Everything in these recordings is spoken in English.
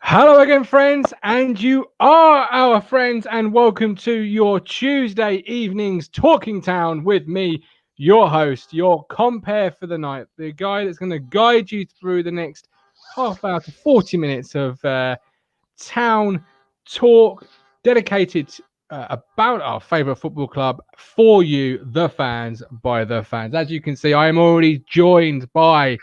Hello again, friends, and you are our friends, and welcome to your Tuesday evenings Talking Town with me, your host, your compere for the night, the guy that's going to guide you through the next half hour to 40 minutes of town talk dedicated about our favourite football club for you, the fans, by the fans. As you can see, I am already joined by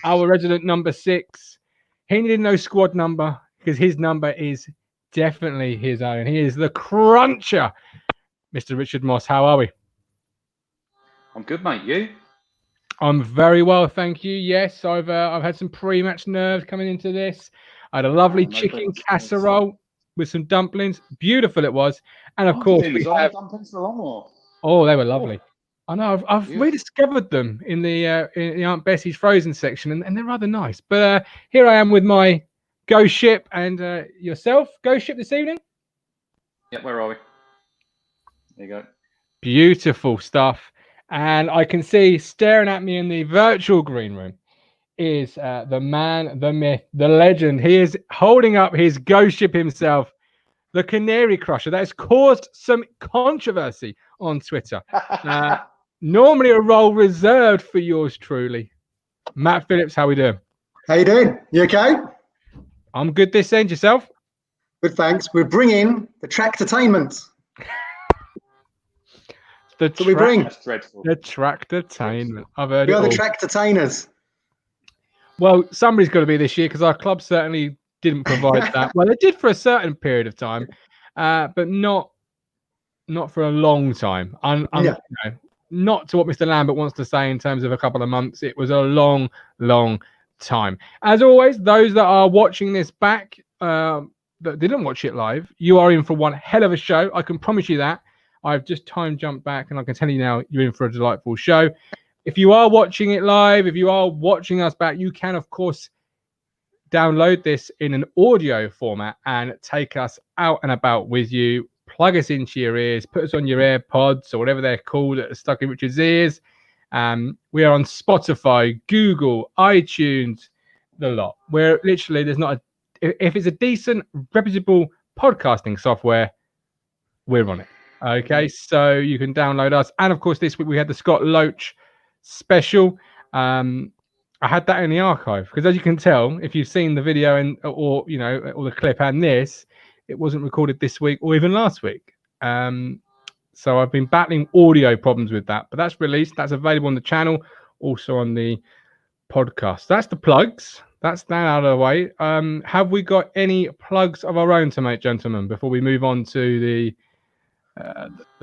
our resident number 6. He needed no squad number because his number is definitely his own. He is the cruncher, Mr. Richard Moss. How are we? I'm good, mate. You? I'm very well, thank you. Yes, I've had some pre-match nerves coming into this. I had a lovely chicken casserole with some dumplings. Beautiful it was, and of course we have dumplings for long or? Oh, they were lovely. I know I've rediscovered them in the Aunt Bessie's frozen section, and they're rather nice. But here I am with my Ghost Ship and yourself, Ghost Ship, this evening. Yeah, where are we? There you go. Beautiful stuff. And I can see staring at me in the virtual green room is the man, the myth, the legend. He is holding up his Ghost Ship himself, the Canary Crusher. That has caused some controversy on Twitter. Normally a role reserved for yours truly. Matt Phillips, how we doing? How you doing? You okay? I'm good this end. Yourself? Good, thanks. We're bringing the tractortainment. We bring That's dreadful. the tractortainment. I've heard we it are all. the tractortainers. Well, somebody's got to be this year because our club certainly didn't provide that. Well, it did for a certain period of time, but not for a long time. Not to what Mr. Lambert wants to say in terms of a couple of months. It was a long, long time. As always, those that are watching this back that didn't watch it live, you are in for one hell of a show. I can promise you that. I've just time jumped back and I can tell you now you're in for a delightful show. If you are watching it live, if you are watching us back, you can, of course, download this in an audio format and take us out and about with you. Plug us into your ears, put us on your AirPods or whatever they're called that are stuck in Richard's ears. We are on Spotify, Google, iTunes, the lot. We're literally, there's not if it's a decent, reputable podcasting software, we're on it. Okay, so you can download us. And of course, this week we had the Scott Loach special. I had that in the archive because, as you can tell, if you've seen the video or the clip and this, it wasn't recorded this week or even last week. So I've been battling audio problems with that, but that's released. That's available on the channel, also on the podcast. That's the plugs. That's that out of the way. Have we got any plugs of our own to make, gentlemen, before we move on to the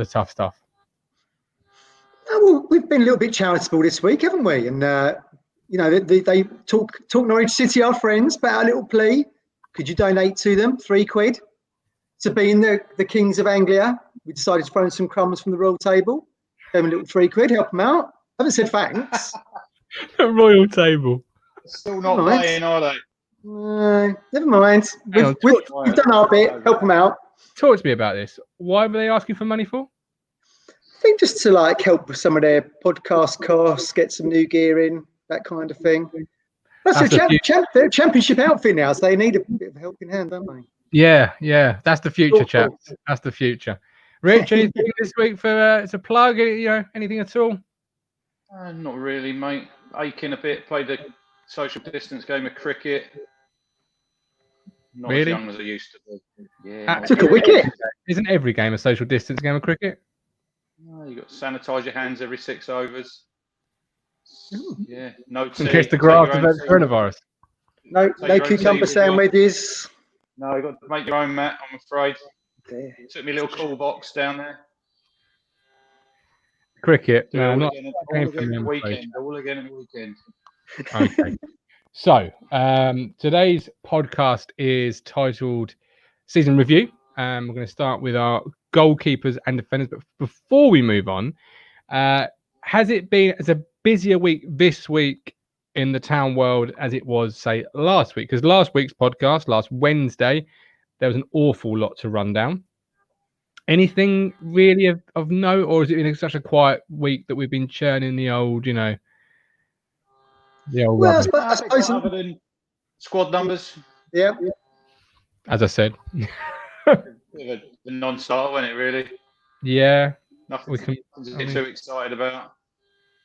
tough stuff? Well, we've been a little bit charitable this week, haven't we? And they talk Norwich City, our friends, about our little plea. Could you donate to them £3 to being the Kings of Anglia? We decided to throw in some crumbs from the royal table. Gave them a little £3, help them out. I haven't said thanks. The royal table. Still not playing, are they? Never mind. We've done our bit. Help them out. Talk to me about this. Why were they asking for money for? I think just to help with some of their podcast costs, get some new gear in, that kind of thing. They're a championship outfit now, so they need a bit of a helping hand, don't they? Yeah. That's the future, chaps. That's the future. Rich, anything this week for to plug? Anything at all? Not really, mate. Aching a bit. Played a social distance game of cricket. Not as young as I used to be. Yeah. Took a wicket. Isn't every game a social distance game of cricket? No, you got to sanitise your hands every 6 overs. Yeah. No tea. In case the grass is coronavirus. No cucumber sandwiches. No, you got to make your own, Matt, I'm afraid. Took me a little cool box down there. Cricket. All again at the weekend. Okay. So, today's podcast is titled Season Review. We're going to start with our goalkeepers and defenders. But before we move on, has it been as a busier week this week in the town world as it was, say, last week? Because last week's podcast, last Wednesday, there was an awful lot to run down. Anything really of note, or has it been such a quiet week that we've been churning the old, the old well, I suppose other than squad numbers. Yeah. as I said. Bit of a non-starter, wasn't it? Really. Yeah. Nothing to get too excited about.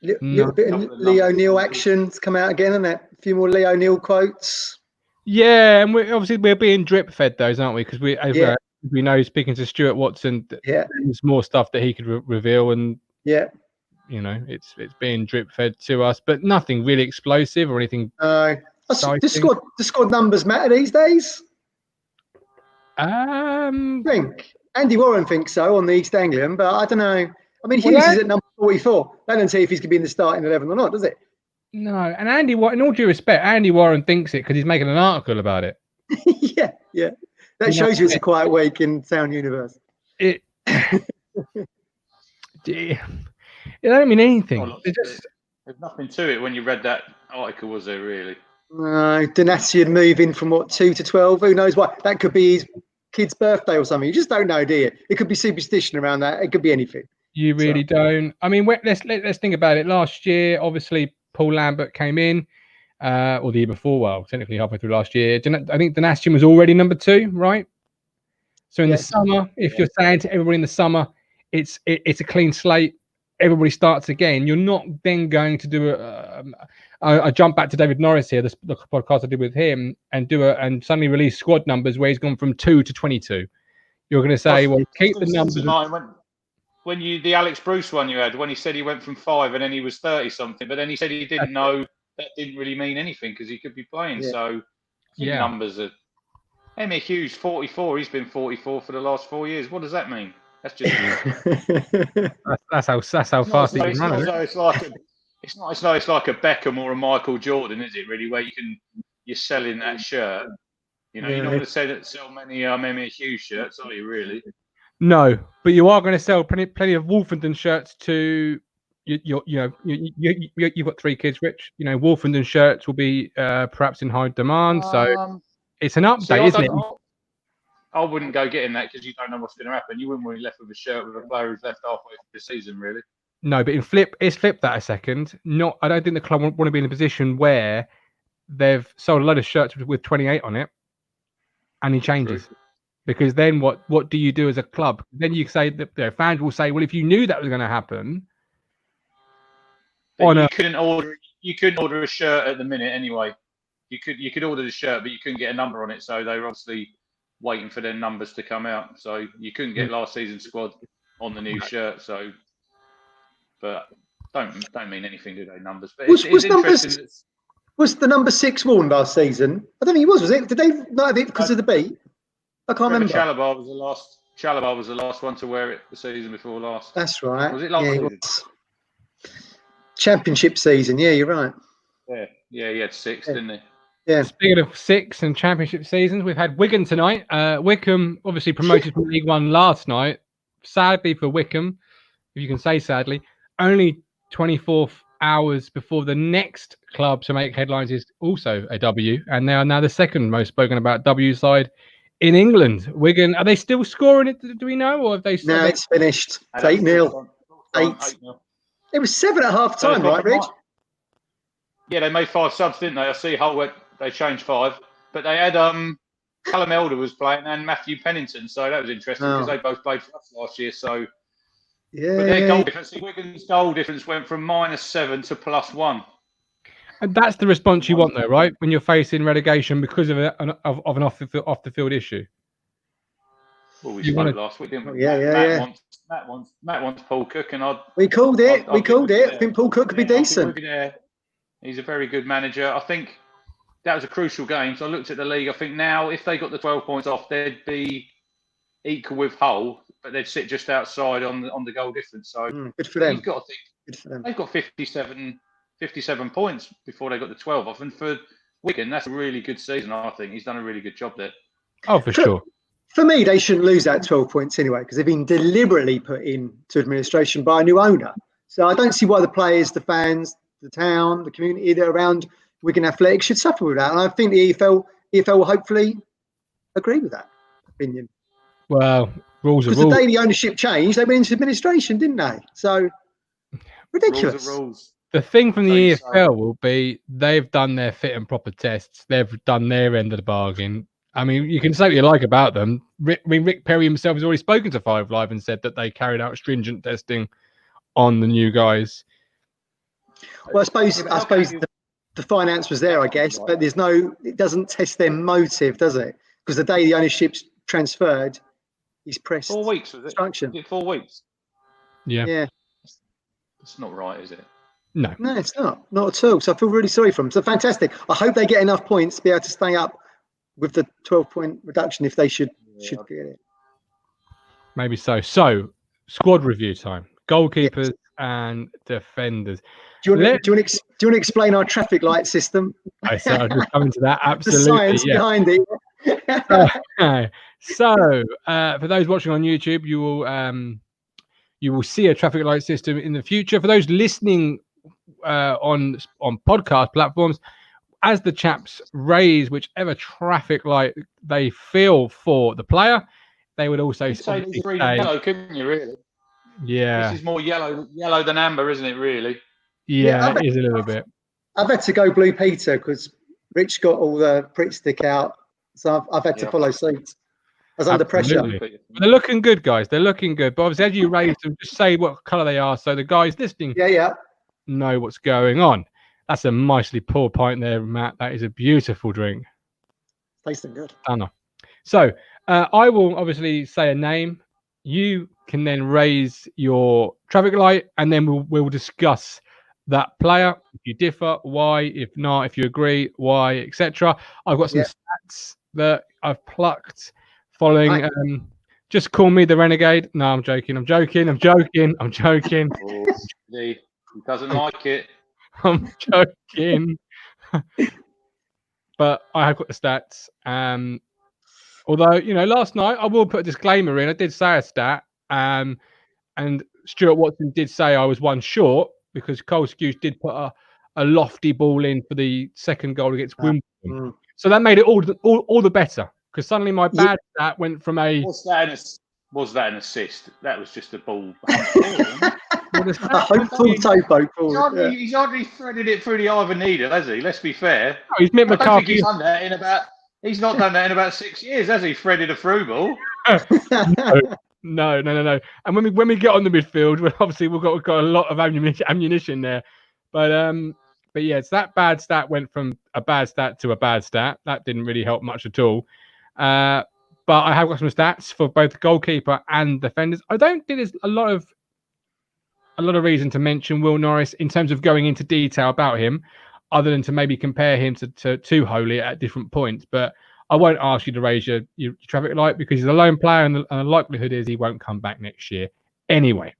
Little bit of Lee O'Neill action's come out again, and a few more Lee O'Neill quotes. Yeah, and we're being drip fed those, aren't we? Because we know, speaking to Stuart Watson, there's more stuff that he could reveal, and you know, it's being drip fed to us, but nothing really explosive or anything. The squad numbers matter these days. I think Andy Warren thinks so on the East Anglian, but I don't know. I mean, Hughes is at number 44. That doesn't say if he's going to be in the starting 11 or not, does it? No, and Andy, in all due respect, Andy Warren thinks it because he's making an article about it. yeah. That shows you it's a quiet week in Town Universe. It don't mean anything. There's nothing to it when you read that article, was there really? No, Donatian moving from 2 to 12. Who knows what? That could be his kid's birthday or something. You just don't know, do you? It could be superstition around that. It could be anything. You really don't. I mean, let's think about it. Last year, obviously, Paul Lambert came in, or the year before. Well, technically halfway through last year. I think Donatian was already number 2, right? So in the summer, if you're saying to everybody in the summer, it's a clean slate, everybody starts again. You're not then going to do I jump back to David Norris here, the podcast I did with him, and suddenly release squad numbers where he's gone from 2 to 22. You're going to say, well, keep the numbers. When the Alex Bruce one you had, when he said he went from 5 and then he was 30 something, but then he said he didn't know that didn't really mean anything because he could be playing. So numbers are. Emma Hughes 44. He's been 44 for the last 4 years. What does that mean? That's just. that's how fast he can run. It's like a Beckham or a Michael Jordan, is it really? Where you're selling that shirt. You know, you're not going to sell many Emma Hughes shirts, are you? Really? No, but you are going to sell plenty of Wolfenden shirts to you've got 3 kids, Rich. You know, Wolfenden shirts will be perhaps in high demand. So it's an update, isn't it? I wouldn't go getting that because you don't know what's going to happen. You wouldn't want to be left with a shirt with a player who's left halfway through the season, really. No, but it's flipped that a second. I don't think the club want to be in a position where they've sold a load of shirts with 28 on it, and he changes. True. Because then what do you do as a club? Then you say that fans will say, well, if you knew that was going to happen, you couldn't order a shirt at the minute anyway. You could order the shirt, but you couldn't get a number on it. So they were obviously waiting for their numbers to come out. So you couldn't get last season's squad on the new shirt. So, but don't mean anything, do they? Numbers. But it's interesting. Was the number 6 worn last season? I don't think he was it? Did they not have it because of the beat? I can't remember. Chalabar was the last one to wear it the season before last. That's right. Was it last season? Championship season. Yeah, you're right. Yeah, he had 6, didn't he? Yeah. Speaking of 6 and championship seasons, we've had Wigan tonight. Wickham obviously promoted from League One last night. Sadly for Wickham, if you can say sadly, only 24 hours before the next club to make headlines is also a W, and they are now the second most spoken about W side in England. Wigan, are they still scoring it? Do we know, or have they? No, it's finished. It's 8-0. 8-0. It was 7 at half time, right, Rich? Yeah, they made 5 subs, didn't they? I see Hull they changed 5, but they had Callum Elder was playing and Matthew Pennington, so that was interesting because they both played for us last year. So but their goal difference, Wigan's goal difference went from -7 to +1. And that's the response you want, though, right? When you're facing relegation because of an off the field issue. Well, we spoke last week, didn't we? Matt wants Paul Cook, and we called it. I think Paul Cook could be decent. He's a very good manager. I think that was a crucial game. So I looked at the league. I think now, if they got the 12 points off, they'd be equal with Hull, but they'd sit just outside on the goal difference. So good for them. You've got to think good for them. They've got 57 points before they got the 12 off, and for Wigan, that's a really good season. I think he's done a really good job there. Oh, for sure. For me, they shouldn't lose that 12 points anyway because they've been deliberately put into administration by a new owner. So I don't see why the players, the fans, the town, the community that are around Wigan Athletics should suffer with that. And I think the EFL will hopefully agree with that opinion. Well, rules are rules. Because the day the ownership changed, they went into administration, didn't they? So ridiculous. Rules are rules. The thing from the EFL will be they've done their fit and proper tests. They've done their end of the bargain. I mean, you can say what you like about them. Rick Perry himself has already spoken to Five Live and said that they carried out stringent testing on the new guys. Well, I suppose the finance was there, I guess, but it doesn't test their motive, does it? Because the day the ownership's transferred, he's pressed 4 weeks, was it? instruction. Is it 4 weeks? Yeah. It's not right, is it? No, it's not at all. So I feel really sorry for them. So fantastic. I hope they get enough points to be able to stay up with the 12-point reduction if they should get it. Maybe so. So, squad review time. Goalkeepers and defenders. Do you want to explain our traffic light system? I was just coming to that. Absolutely. The science behind it. So, for those watching on YouTube, you will see a traffic light system in the future. For those listening on podcast platforms, as the chaps raise whichever traffic light they feel for the player, they would also say this green and yellow, couldn't you? Really? Yeah. This is more yellow than amber, isn't it? Really? Yeah, it is a little bit. I've had to go Blue Peter because Rich got all the prick stick out, so I've had to follow suit. I was under pressure. They're looking good, guys. They're looking good. But obviously, as you raise them, just say what colour they are, so the guys listening know what's going on. That's a nicely poured pint there, Matt. That is a beautiful drink. Tasting good. Stunner. So I will obviously say a name. You can then raise your traffic light, and then we'll discuss that player. If you differ, why? If not, if you agree, why, etc. I've got some stats that I've plucked following. Just call me the renegade. No, I'm joking. I'm joking. Oh, he doesn't like it. I'm joking. But I have got the stats. Although, last night I will put a disclaimer in. I did say a stat. And Stuart Watson did say I was one short because Cole Skuse did put a lofty ball in for the second goal against Wimbledon. So that made it all the better because suddenly my bad stat went from a... Was that an assist? That was just a ball. A hopeful towboat forward. He's hardly threaded it through the eye of a needle, has he? Let's be fair. No, he's Mick McCarthy. He's not done that in about 6 years, has he? Threaded a through ball. No. And when we get on the midfield, obviously we've got a lot of ammunition there. But yeah, so that bad stat went from a bad stat to a bad stat. That didn't really help much at all. But I have got some stats for both goalkeeper and defenders. I don't think there's a lot of reason to mention Will Norris in terms of going into detail about him, other than to maybe compare him to Holy at different points. But I won't ask you to raise your traffic light because he's a lone player, and the likelihood is he won't come back next year anyway.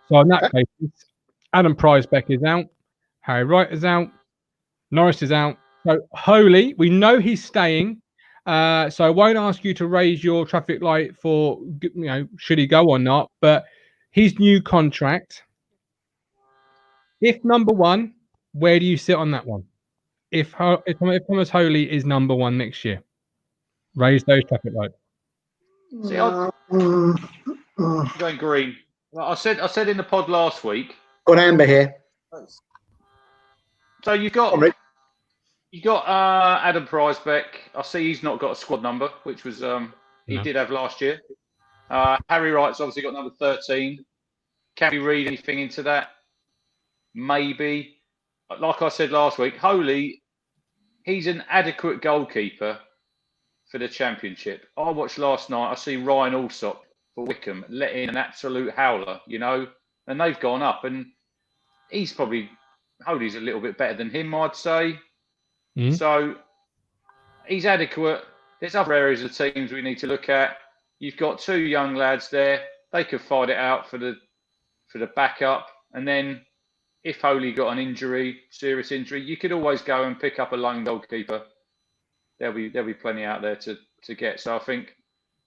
So on that basis, Adam Prizebeck is out, Harry Wright is out, Norris is out. So Holy, we know he's staying. So I won't ask you to raise your traffic light for should he go or not, but his new contract. If number one, where do you sit on that one? If Thomas Holy is number one next year, raise those traffic lights. See, I'm going green. I said in the pod last week. Got amber here. So you got Adam Prizebeck. I see he's not got a squad number, which was he did have last year. Harry Wright's obviously got number 13. Can we read anything into that? Maybe. Like I said last week, Holy, he's an adequate goalkeeper for the Championship. I watched last night. I see Ryan Alsop for Wickham let in an absolute howler, and they've gone up. And Holy's a little bit better than him, I'd say. So he's adequate. There's other areas of teams we need to look at. You've got two young lads there. They could fight it out for the backup. And then if Holy got an serious injury, you could always go and pick up a lone goalkeeper. There'll be plenty out there to get. So I think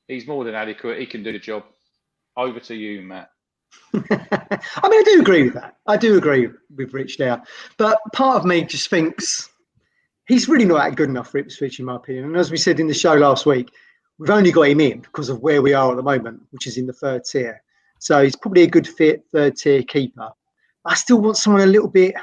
he's more than adequate. He can do the job. Over to you, Matt. I do agree with that. I do agree with Rich there. But part of me just thinks he's really not that good enough for Ipswich, in my opinion. And as we said in the show last week, we've only got him in because of where we are at the moment, which is in the third tier. So he's probably a good fit third tier keeper. I still want someone a little bit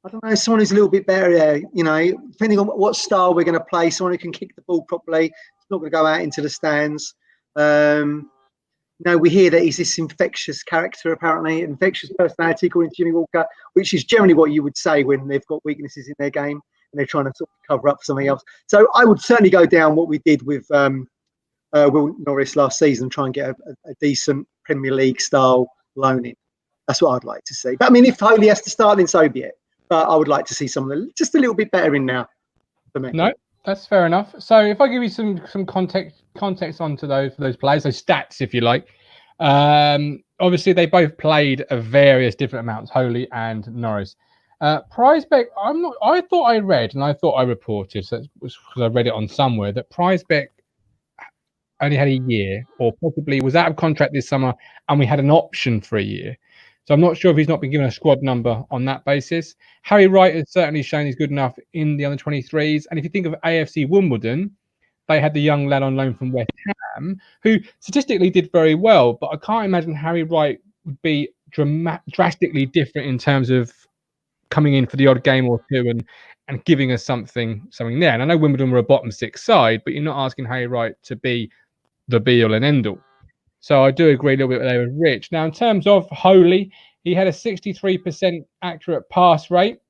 I don't know, someone who's a little bit better there, you know, depending on what style we're going to play, someone who can kick the ball properly. It's not going to go out into the stands. We hear that he's this infectious character, apparently, infectious personality, according to Jimmy Walker, which is generally what you would say when they've got weaknesses in their game and they're trying to sort of cover up something else. So I would certainly go down what we did with Will Norris last season, try and get a decent Premier League style loaning. That's what I'd like to see. But I mean, if Holy has to start, then so be it. But I would like to see someone just a little bit better in now for me. No, that's fair enough. So if I give you some context onto those players, those stats, if you like. Obviously, they both played various different amounts, Holy and Norris. Prizebeck, I thought I read and I thought I reported, so it was because I read it on somewhere, that Prizebeck only had a year, or possibly was out of contract this summer, and we had an option for a year. So I'm not sure if he's not been given a squad number on that basis. Harry Wright has certainly shown he's good enough in the under-23s. And if you think of AFC Wimbledon, they had the young lad on loan from West Ham, who statistically did very well. But I can't imagine Harry Wright would be drastically different in terms of coming in for the odd game or two and giving us something there. And I know Wimbledon were a bottom six side, but you're not asking Harry Wright to be the be-all and end-all. So I do agree a little bit there with Rich. Now, in terms of Holy, he had a 63% accurate pass rate,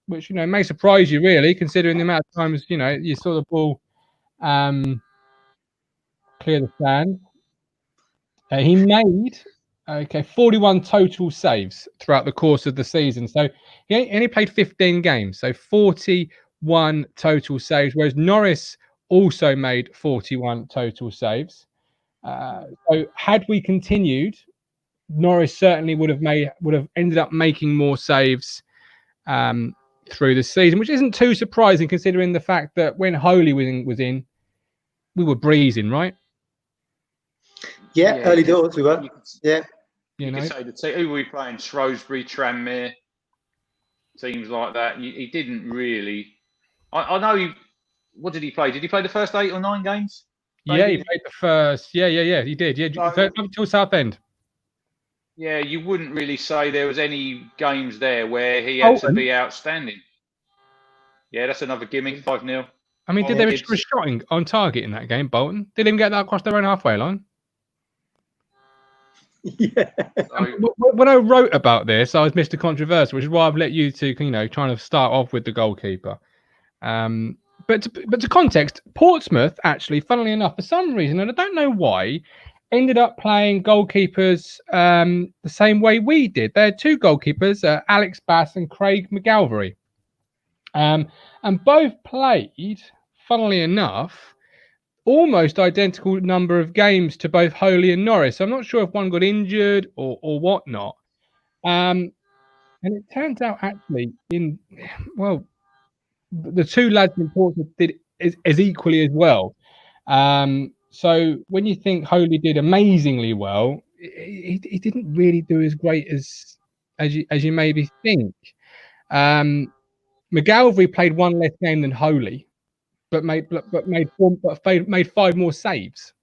which, you know, may surprise you, really, considering the amount of times, you know, you saw the ball clear the stand. He made 41 total saves throughout the course of the season. So he only played 15 games, so 41 total saves, whereas Norris also made 41 total saves. So had we continued, Norris certainly would have ended up making more saves through the season, which isn't too surprising considering the fact that when Holy was in, we were breezing, right? Yeah, early doors we were. You could say the team who were we playing, Shrewsbury, Tranmere, teams like that. He didn't really. I know. What did he play? Did he play the first 8 or 9 games? Maybe? Yeah, he played the first. Yeah, he did. Yeah, up until Southend. Yeah, you wouldn't really say there was any games there where he had to be outstanding. Yeah, that's another gimmick, 5-0. I mean, did they reach a shot on target in that game, Bolton? Did even get that across their own halfway line? Yeah. When I wrote about this, I was Mr. Controversial, which is why I've let you to, you know, trying to start off with the goalkeeper. But to context, Portsmouth actually, funnily enough, for some reason, and I don't know why, ended up playing goalkeepers the same way we did. They had 2 goalkeepers, Alex Bass and Craig McGalvery. And both played, funnily enough, almost identical number of games to both Holy and Norris. So I'm not sure if one got injured or whatnot. And it turns out actually the 2 lads in Portsmouth did as equally as well. So when you think Holy did amazingly well, he didn't really do as great as you maybe think. McGalvery played 1 less game than Holy, but made 5 more saves.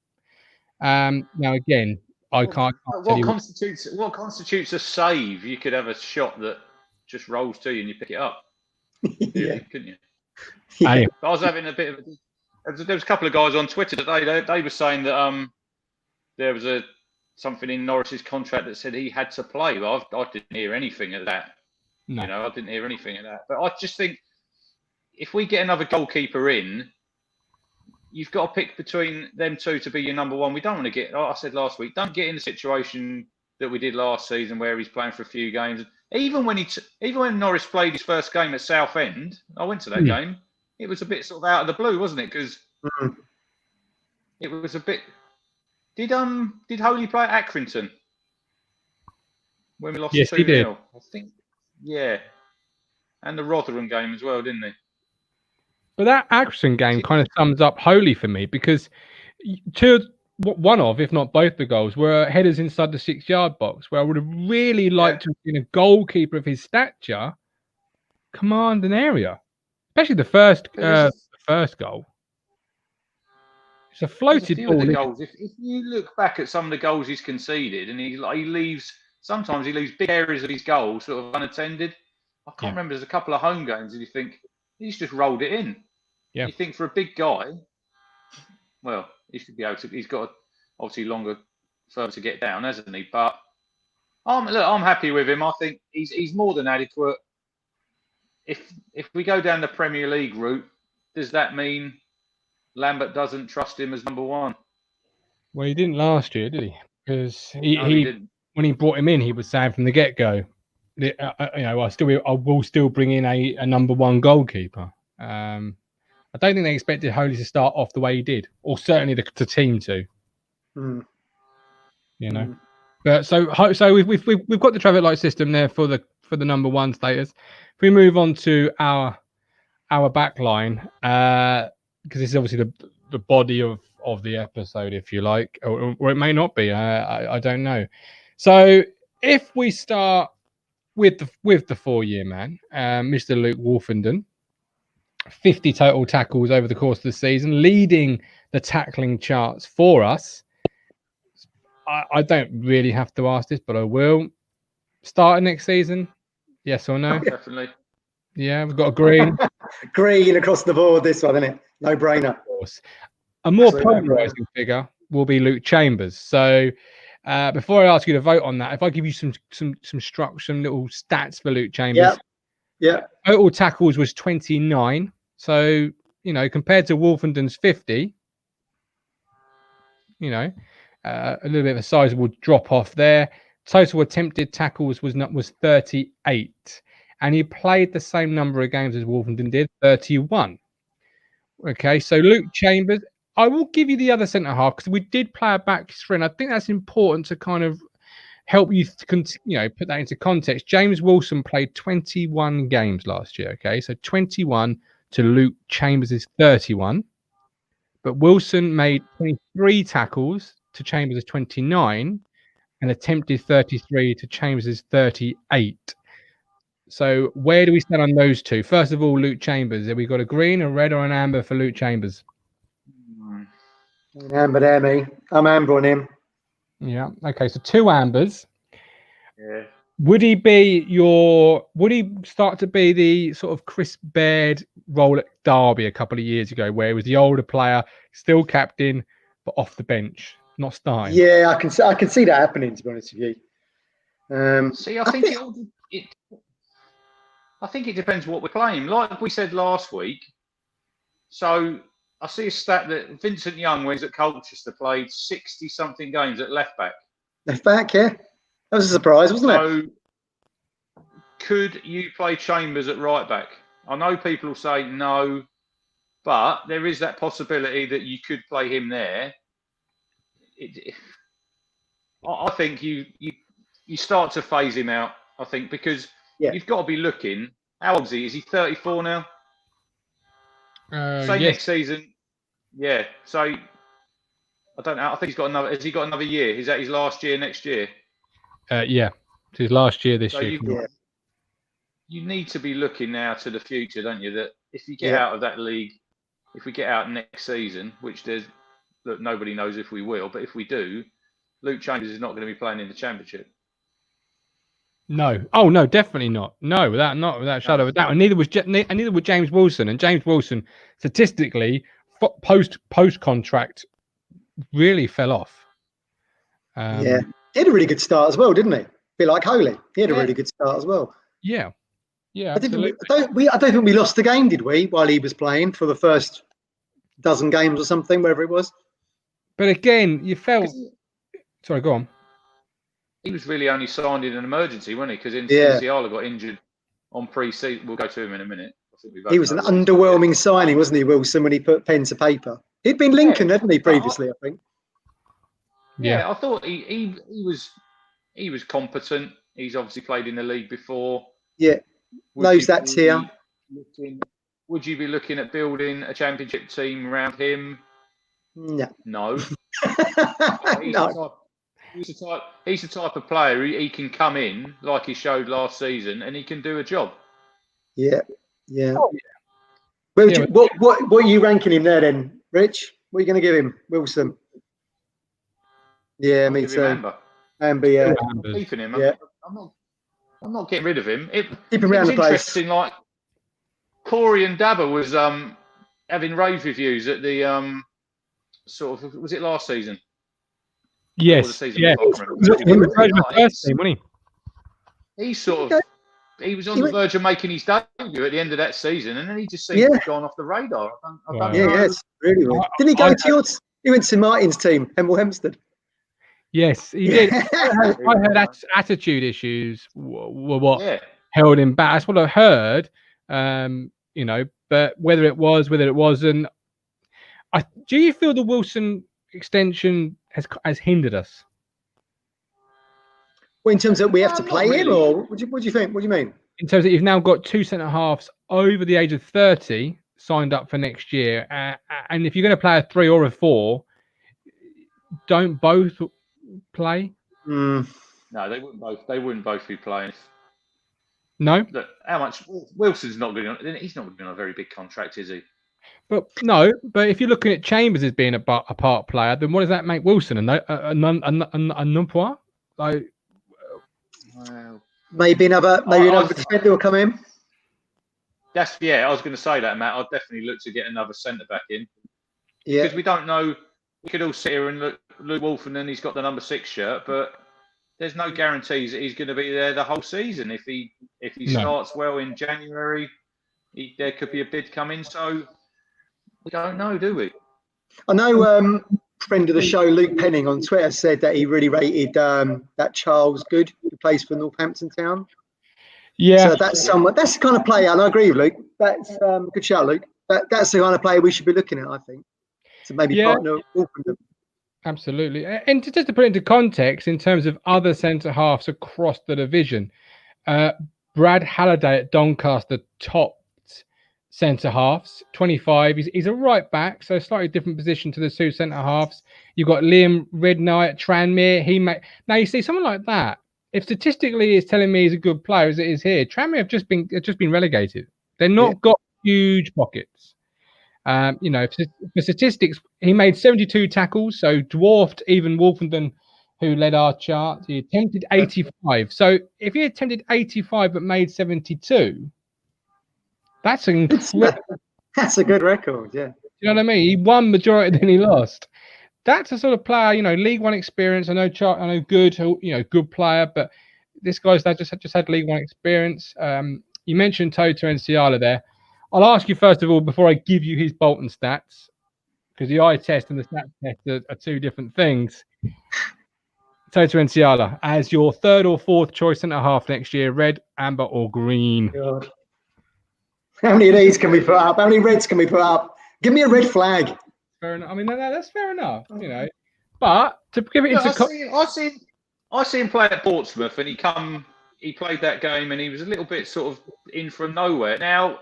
Now again, I can't. What constitutes a save? You could have a shot that just rolls to you and you pick it up. Really, couldn't you? Yeah. I was having a bit of there was a couple of guys on Twitter today. They were saying that there was something in Norris's contract that said he had to play. But I didn't hear anything of that. No. You know, I didn't hear anything of that. But I just think if we get another goalkeeper in, you've got to pick between them 2 to be your number 1. We don't want to get. Like I said last week, don't get in the situation that we did last season where he's playing for a few games. Even when Norris played his first game at Southend, I went to that game. It was a bit sort of out of the blue, wasn't it? Because it was a bit. Did Holy play at Accrington when we lost 2-0? Yes, he did. I think. Yeah, and the Rotherham game as well, didn't he? But that Accrington game kind of sums up Holy for me because one of, if not both, the goals were headers inside the 6-yard box, where I would have really liked to have seen a goalkeeper of his stature command an area, especially the first goal. It's a floated ball. Goals. If you look back at some of the goals he's conceded, and he leaves big areas of his goal sort of unattended. I can't remember. There's a couple of home games, and you think he's just rolled it in. Yeah. You think for a big guy, well, he should be able to. He's got obviously longer further to get down, hasn't he? But I'm happy with him. I think he's more than adequate. If we go down the Premier League route, does that mean Lambert doesn't trust him as number one? Well, he didn't last year, did he? Because he didn't. When he brought him in, he was saying from the get-go, I will still bring in a number one goalkeeper. I don't think they expected Holy to start off the way he did, or certainly the team to. You know, but so we've got the traffic light system there for the number one status. If we move on to our back line, because this is obviously the body of the episode, if you like, or it may not be. I don't know. So if we start with the 4-year man, Mr. Luke Wolfenden, 50 total tackles over the course of the season, leading the tackling charts for us. I don't really have to ask this, but I will. Start next season? Yes or no? Definitely. Yeah, we've got a green. Green across the board, this one, isn't it? No brainer. Of course. A more polarizing figure will be Luke Chambers. So before I ask you to vote on that, if I give you some little stats for Luke Chambers. Yeah. Total tackles was 29. So, compared to Wolfenden's 50, a little bit of a sizable drop off there. Total attempted tackles was 38. And he played the same number of games as Wolfenden did, 31. Okay, so Luke Chambers, I will give you the other centre half because we did play a back three, and I think that's important to kind of help you, put that into context. James Wilson played 21 games last year. Okay, so 21 to Luke Chambers' 31, but Wilson made 23 tackles to Chambers' 29, and attempted 33 to Chambers' 38. So where do we stand on those two? First of all, Luke Chambers. Have we got a green, a red, or an amber for Luke Chambers? An amber there, me. I'm amber on him. Yeah. Okay. So 2 ambers. Yeah. Would he start to be the sort of Chris Baird role at Derby a couple of years ago, where he was the older player, still captain, but off the bench, not starting? Yeah, I can see that happening, to be honest with you. I think it depends what we're playing. Like we said last week, so I see a stat that Vincent Young, when he's at Colchester, played 60-something games at left back. Left back, yeah. That was a surprise, wasn't it? So could you play Chambers at right back? I know people will say no, but there is that possibility that you could play him there. I think you start to phase him out, I think, because you've got to be looking. How old is he? Is he 34 now? Next season. Yeah. So I don't know. I think he's got another. Has he got another year? Is that his last year next year? Yeah. It's his last year this year. You need to be looking now to the future, don't you? That if you get out of that league, if we get out next season, which nobody knows if we will, but if we do, Luke Chambers is not going to be playing in the Championship. No. Oh no, definitely not. No, without shadow of a doubt. And neither would James Wilson. And James Wilson, statistically, post contract, really fell off. He had a really good start as well, didn't he? A bit like Holy. He had a really good start as well. Yeah. I don't think we lost the game, did we? While he was playing for the first dozen games or something, wherever it was. But again, you felt. Sorry, go on. He was really only signed in an emergency, wasn't he? Because Ciala got injured on pre-season. We'll go to him in a minute. He was an underwhelming signing, wasn't he, Wilson, when he put pen to paper? He'd been Lincoln, hadn't he, previously, I think? Yeah, I thought he was competent. He's obviously played in the league before. Yeah, knows that tier. Would you be looking at building a championship team around him? No. No. He's the type of player he can come in like he showed last season, and he can do a job. Yeah. What are you ranking him there then, Rich? What are you going to give him, Wilson? Yeah, me too. Amber, yeah. Keeping him. Yeah. I'm not getting rid of him. Keep him around the place. Interesting. Like Corey and Dabba was having rave reviews at the sort of, was it last season? Yes. The season Yeah. before, He was the first team, wasn't he? He was on the verge of making his debut at the end of that season, and then he just seems to have gone off the radar. I don't know. Yes, really weird. Didn't he go to yours? He went to Martin's team, Hemel Hempstead. Yes, he did. I heard attitude issues were what held him back. That's what I heard. You know, but whether it wasn't, do you feel the Wilson extension has hindered us? Well, in terms of we have to play him, or what do you think? What do you mean? In terms of you've now got 2 centre halves over the age of 30 signed up for next year, and if you're going to play a 3 or a 4, don't both play? No, they wouldn't both. They wouldn't both be playing. No. Look, how much Wilson's not going to? He's not going to be on a very big contract, is he? But if you're looking at Chambers as being a part player, then what does that make Wilson a non-pois? Like, well, maybe another defender will come in. I was going to say that, Matt. I'd definitely look to get another centre back in. Yeah, because we don't know. We could all sit here and look Luke Wolfen, and he's got the number 6 shirt, but there's no guarantees that he's going to be there the whole season. If he starts well in January, there could be a bid coming. So we don't know, do we? I know. Friend of the show, Luke Penning on Twitter, said that he really rated that Charles Good, who plays for Northampton Town. Yeah, so that's the kind of player, and I agree with Luke. That's good shout, Luke. That's the kind of player we should be looking at, I think. To maybe partner with them. Absolutely. And just to put it into context, in terms of other centre halves across the division, Brad Halliday at Doncaster topped centre halves, 25. He's a right back, so a slightly different position to the 2 centre halves. You've got Liam Redknight at Tranmere. Now you see someone like that. If statistically is telling me he's a good player as it is here, Tranmere have just been relegated. They're not got huge pockets. You know, for statistics, he made 72 tackles, so dwarfed even Wolfenden, who led our chart. He attempted 85. So if he attempted 85 but made 72, that's incredible. That's a good record, yeah. You know what I mean? He won majority, then he lost. That's a sort of player, you know, League One experience. I know good player, but this guy's just had League One experience. You mentioned Toto Nsiala there. I'll ask you first of all, before I give you his Bolton stats, because the eye test and the stats test are 2 different things. Toto Nsiala as your 3rd or 4th choice centre half next year, red, amber, or green. God. How many of these can we put up? How many reds can we put up? Give me a red flag. Fair enough. I mean, that's fair enough, you know. But to give it into I see him play at Portsmouth, and he played that game, and he was a little bit sort of in from nowhere. Now,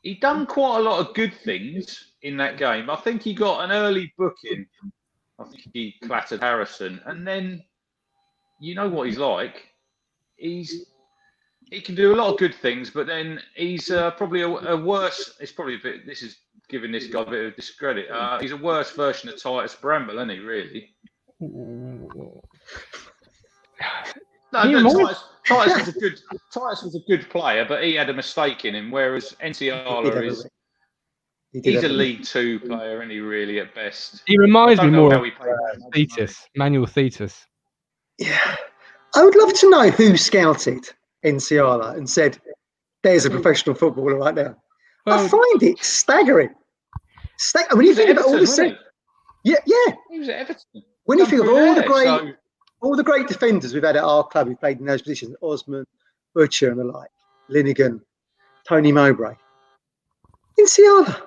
he done quite a lot of good things in that game. I think he got an early booking. I think he clattered Harrison, and then you know what he's like. He can do a lot of good things, but then he's probably a worse. It's probably a bit. This is giving this guy a bit of discredit. He's a worse version of Titus Bramble, isn't he? Really? Titus was a good player, but he had a mistake in him. Whereas Nsiala he's a League 2 player, isn't he? Really, at best. He reminds me more of Manuel Thetis. Yeah, I would love to know who scouted Nsiala and said, "There's a professional footballer right now." Well, I find it staggering. When you think about all the he was at Everton. When you think of all the great defenders we've had at our club who played in those positions, Osman, Butcher and the like, Linnigan, Tony Mowbray. Nsiala,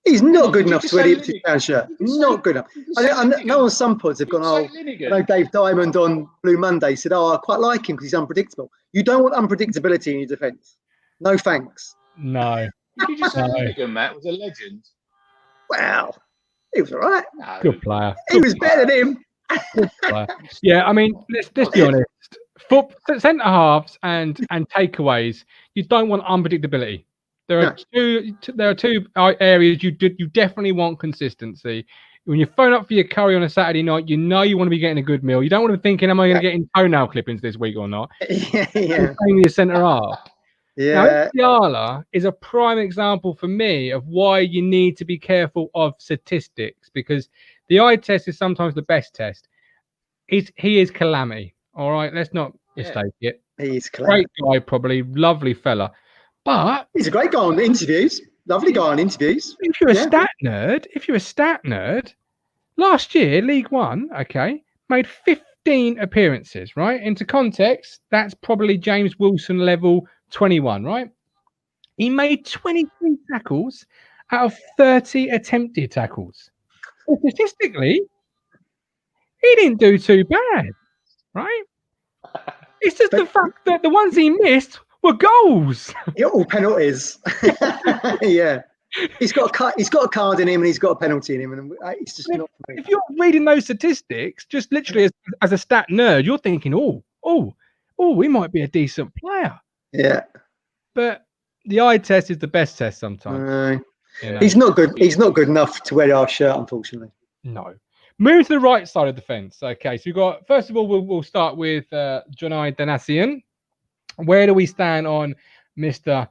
he's not good enough to wear the Ipswich Town shirt. Not good enough. I know on some pods they've gone, I know Dave Diamond on Blue Monday said, I quite like him because he's unpredictable. You don't want unpredictability in your defence. No thanks. No. Did you just say Linnigan, Matt, was a legend? Well, he was all right. No. Good player. He was better than him. Yeah, I mean, let's be honest. Centre halves and takeaways, you don't want unpredictability. There are two areas you definitely want consistency. When you phone up for your curry on a Saturday night, you know you want to be getting a good meal. You don't want to be thinking, am I going to get in toenail clippings this week or not? Yeah. Playing your centre half. Yeah. Now, Musiala is a prime example for me of why you need to be careful of statistics, because the eye test is sometimes the best test. He is calamity. All right, let's not mistake it. He's calamity. Great guy, probably lovely fella, but he's a great guy on interviews. Lovely guy on interviews. If you're a stat nerd, last year League One, made 15 appearances. Right, into context, that's probably James Wilson level 21. Right, he made 23 tackles out of 30 attempted tackles. Statistically, he didn't do too bad. Right, it's just the fact that the ones he missed were goals. Yeah, all penalties. Yeah. He's got a card in him and he's got a penalty in him, and it's just not for me. If you're reading those statistics, just literally as a stat nerd, you're thinking, we might be a decent player. Yeah. But the eye test is the best test sometimes. He's not good. He's not good enough to wear our shirt, unfortunately. No. Moving to the right side of the fence. Okay, so we've got, first of all, we'll start with Jonai Danasian. Where do we stand on Mr.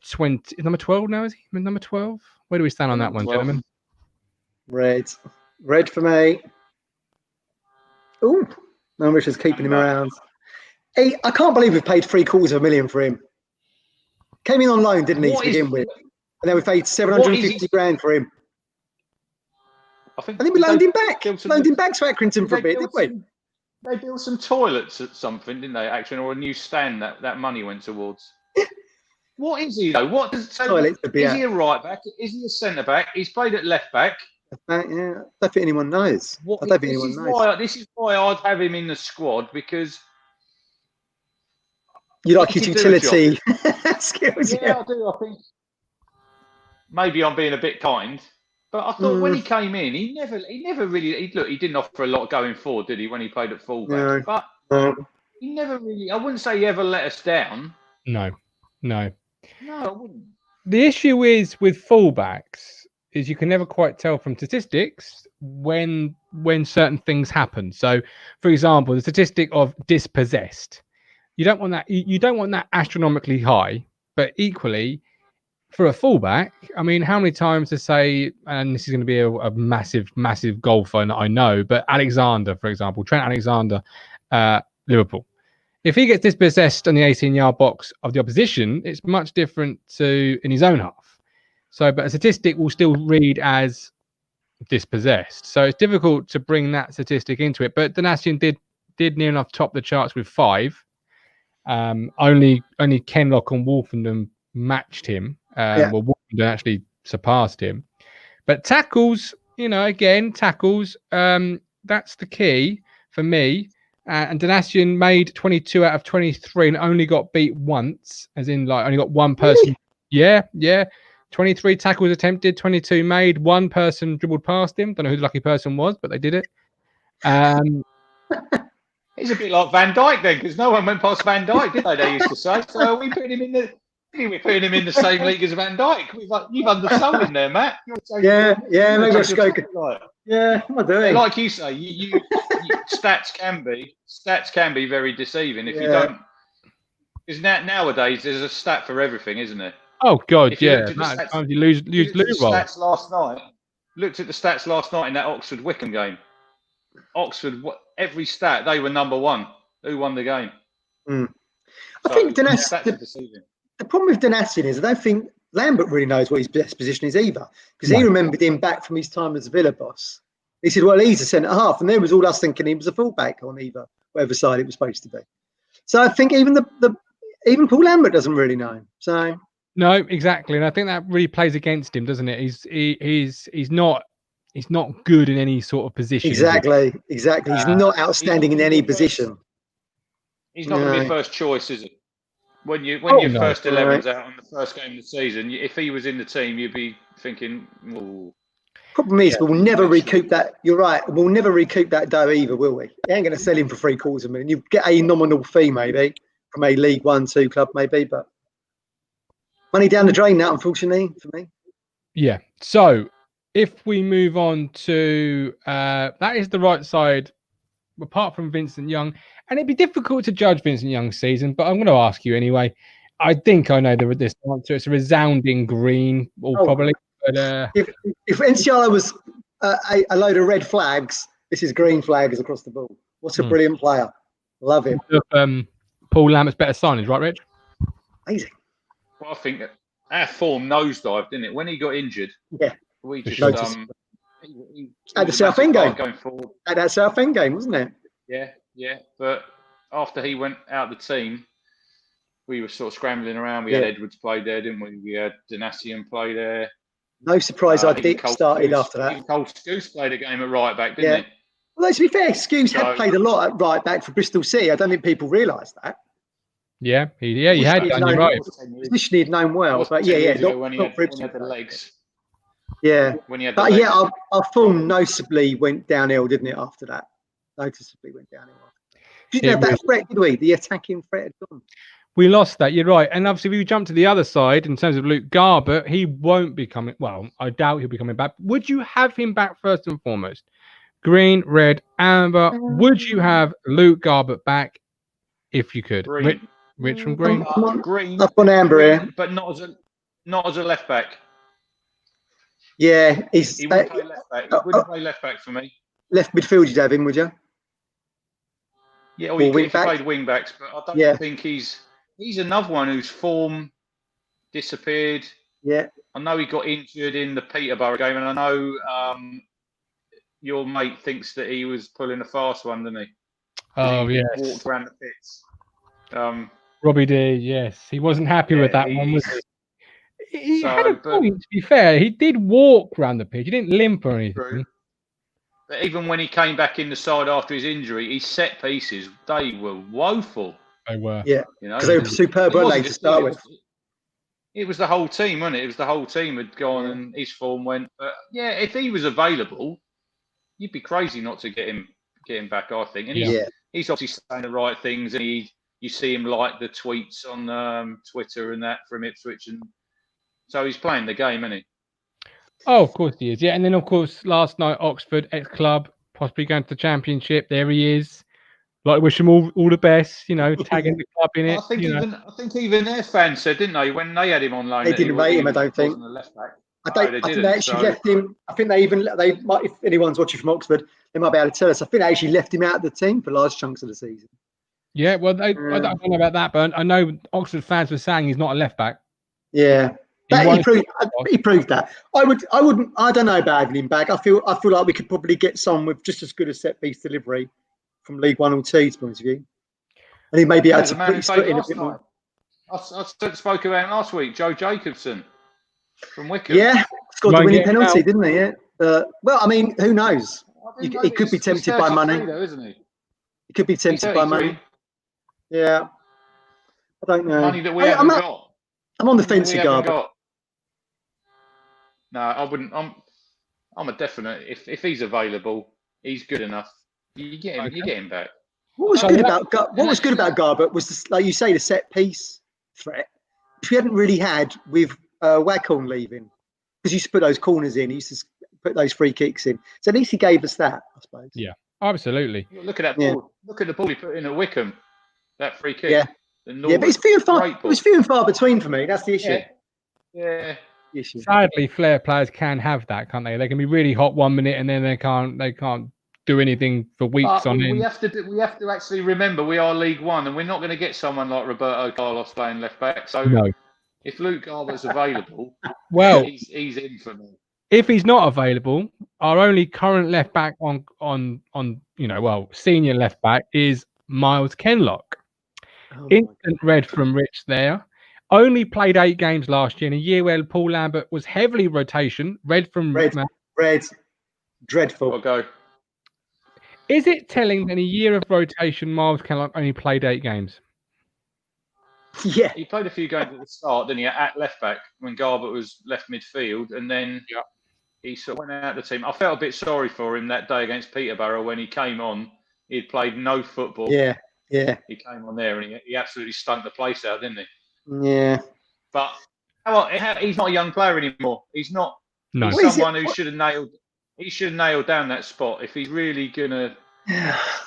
20? Number 12 now, is he? Number 12? Where do we stand on that one, 12. gentlemen? Red for me. Oh, no, Richard's keeping him around. Hey, I can't believe we've paid $750,000 for him. Came in on loan, didn't he, to begin with? And then we paid 750 grand for him. I think we loaned him back. Loaned him back to Accrington for a bit, didn't we? They built some toilets at something, didn't they, actually, or a new stand that money went towards. What is he, though? Is he a right back? Is he a centre back? He's played at left back. Yeah, I don't think anyone knows. This is why I'd have him in the squad, because you like his utility skills. Yeah, I do. I think maybe I'm being a bit kind, but I thought when he came in, he never really. He didn't offer a lot going forward, did he? When he played at fullback, but he never really. I wouldn't say he ever let us down. No, I wouldn't. The issue is with fullbacks is you can never quite tell from statistics when certain things happen. So, for example, the statistic of dispossessed, you don't want that. You don't want that astronomically high, but equally, for a fullback, I mean, how many times to say, and this is going to be a massive golfer, and I know, but Alexander, for example, Trent Alexander, Liverpool. If he gets dispossessed in the 18-yard box of the opposition, it's much different to in his own half. So, but a statistic will still read as dispossessed. So it's difficult to bring that statistic into it. But Danasian did near enough top the charts with 5. Only Kenlock and Wolfenden matched him. Well, Wolfenden actually surpassed him. But tackles, tackles, that's the key for me. And Danasian made 22 out of 23 and only got beat once, as in only got one person. Really? Yeah. 23 tackles attempted, 22 made. One person dribbled past him. Don't know who the lucky person was, but they did it. He's a bit like Van Dijk then, because no one went past Van Dijk, did they? They used to say. So we put him in the same league as Van Dijk. You've undersold him there, Matt. Yeah. Maybe I should go. Yeah, what am I doing? Like you say, you stats can be very deceiving if you don't. Because nowadays there's a stat for everything, isn't there? Oh God, yeah. Sometimes you lose stats last night. Looked at the stats last night in that Oxford Wycombe game. Oxford, every stat they were number 1. Who won the game? I think the problem with Danasian is I don't think Lambert really knows what his best position is either, because he remembered him back from his time as a Villa boss. He said, well, he's a centre half, and there was all us thinking he was a fullback on whatever side it was supposed to be. So I think even even Paul Lambert doesn't really know. So no, exactly, and I think that really plays against him, doesn't it? He's not good in any sort of position. Exactly. He's not outstanding in any position. He's not going to be first choice, is he? When your first 11's out on the first game of the season, if he was in the team, you'd be thinking, "Ooh." Problem is, we'll never recoup that. You're right. We'll never recoup that dough either, will we? You ain't going to sell him for $750,000. You get a nominal fee maybe from a League 1, 2 club maybe, but Money down the drain now, unfortunately, for me. Yeah. So if we move on to that is the right side, apart from Vincent Young, and it'd be difficult to judge Vincent Young's season, but I'm going to ask you anyway. I think I know this answer. It's a resounding green, probably. But if Enciala was a load of red flags, this is green flags across the board. What a brilliant player! Love him. Paul Lambert's better signings, right, Rich? Amazing. Well, I think our form nosedived, didn't it? When he got injured, we just at the Southend game. Going forward. At that Southend game, wasn't it? Yeah. But after he went out of the team, we were sort of scrambling around. We had Edwards play there, didn't we? We had Donatian play there. No surprise Dick started after that. Even Cole Scouse played a game at right back, didn't he? Well, to be fair, Scouse had played a lot at right back for Bristol City. I don't think people realise that. Yeah, he had done. You're right. Position he'd known well, but not for Ipswich. The legs. Yeah, when he had but our form noticeably went downhill, didn't it? After that, noticeably went downhill. Didn't have that threat, did we? The attacking threat had gone. We lost that. You're right. And obviously, if we jump to the other side in terms of Luke Garbutt, he won't be coming. Well, I doubt he'll be coming back. Would you have him back first and foremost? Green, red, amber. Would you have Luke Garbutt back if you could? Green. Rich from Green. Green. Up on amber here, but not as a left back. Yeah, he wouldn't play left back. He wouldn't play left back for me. Left midfield, you'd have him, would you? Yeah, or he played wing backs, but I don't think he's another one whose form disappeared. Yeah. I know he got injured in the Peterborough game, and I know your mate thinks that he was pulling a fast one, didn't he? Oh, he yes. Walked around the pits. Robbie D, yes. He wasn't happy with that one, was he? He had a point, to be fair. He did walk around the pitch. He didn't limp or anything. True. But even when he came back in the side after his injury, his set pieces, they were woeful. They were. Yeah, because they were superb, weren't they, to start with? It was the whole team, wasn't it? It was the whole team had gone and his form went. But yeah, if he was available, you'd be crazy not to get him back, I think. And he's obviously saying the right things, and you see him like the tweets on Twitter and that from Ipswich, and so he's playing the game, isn't he? Oh, of course he is. Yeah, and then of course last night Oxford ex-club possibly going to the Championship. There he is. Like, wish him all the best. You know, tagging the club in it. I think even their fans said, didn't they, when they had him on loan? They didn't rate him. I don't think. I think they actually left him. I think they might. If anyone's watching from Oxford, they might be able to tell us. I think they actually left him out of the team for large chunks of the season. Yeah, well, I don't know about that, but I know Oxford fans were saying he's not a left back. Yeah. He proved that. I don't know about having him back. I feel like we could probably get someone with just as good a set piece delivery from League 1 or 2, to be honest with you. And he may be able to put his foot in a bit more. I spoke about him last week, Joe Jacobson from Wigan. Yeah, scored the winning penalty, didn't he? Yeah. Well, I mean, who knows? He could be tempted by money. Though, isn't he? He could be tempted by money. Yeah. I don't know. Money that we haven't got. I'm on the fence with Garbutt. No, I wouldn't. I'm a definite. If he's available, he's good enough. You get him back. What was good about Garbutt was this, like you say, the set piece threat, which we hadn't really had with Waghorn leaving, because he used to put those corners in. He used to put those free kicks in. So at least he gave us that, I suppose. Yeah, absolutely. Look at that ball. Yeah. Look at the ball he put in at Wickham. That free kick. Yeah. But it's few and far between for me. That's the issue. Yeah. Sadly, flair players can have that, can't they? They can be really hot 1 minute and then they can't do anything for weeks on end. We have to actually remember we are League One, and we're not going to get someone like Roberto Carlos playing left back. So if Luke Garbutt's available, well, he's in for me. If he's not available, our only current left back on senior left back is Miles Kenlock. Instant red from Rich there. Only played 8 games last year in a year where Paul Lambert was heavily rotation. Red. Dreadful. I'll go. Is it telling that in a year of rotation, Miles Kenlock only played 8 games? Yeah. He played a few games at the start, didn't he, at left back when Garbutt was left midfield, and then he sort of went out of the team. I felt a bit sorry for him that day against Peterborough when he came on. He'd played no football. Yeah. He came on there and he absolutely stunk the place out, didn't he? Yeah. But He's not a young player anymore. He's not. No. He's someone who should have nailed. He should have nailed down that spot if he's really gonna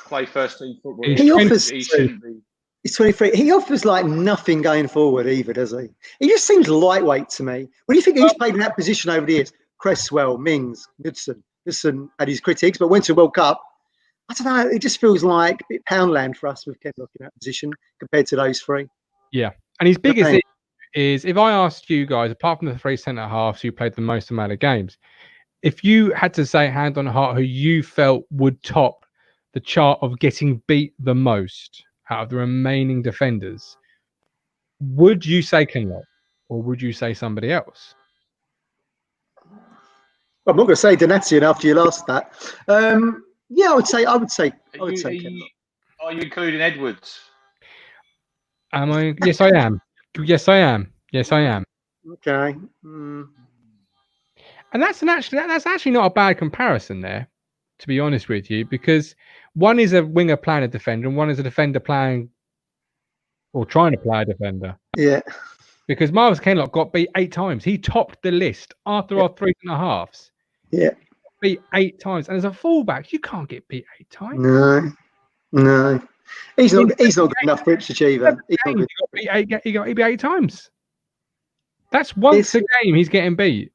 play first team football. He shouldn't be. He's 23. He offers like nothing going forward either, does he? He just seems lightweight to me. What do you think he's played in that position over the years? Cresswell, Mings, Goodson. Goodson had his critiques, but went to World Cup. I don't know. It just feels like a bit Poundland for us with Kenlock in that position compared to those three. Yeah. And his biggest issue is, if I asked you guys, apart from the three centre halves who played the most amount of games, if you had to say hand on heart who you felt would top the chart of getting beat the most out of the remaining defenders, would you say Kenlock or would you say somebody else? Well, I'm not going to say Donatian after you asked that. Yeah, I would say Kenlock. Are you including Edwards? Am I? Yes, I am. Yes, I am. Yes, I am. Okay. And that's actually not a bad comparison there, to be honest with you, because one is a winger playing a defender and one is a defender playing or trying to play a defender. Yeah. Because Marvus Kenlock got beat 8 times. He topped the list after our 3.5s. Yeah. Beat 8 times. And as a fullback, you can't get beat 8 times. No. He's not good enough for Ipswich either. He got beat 8 times. That's once a game he's getting beat.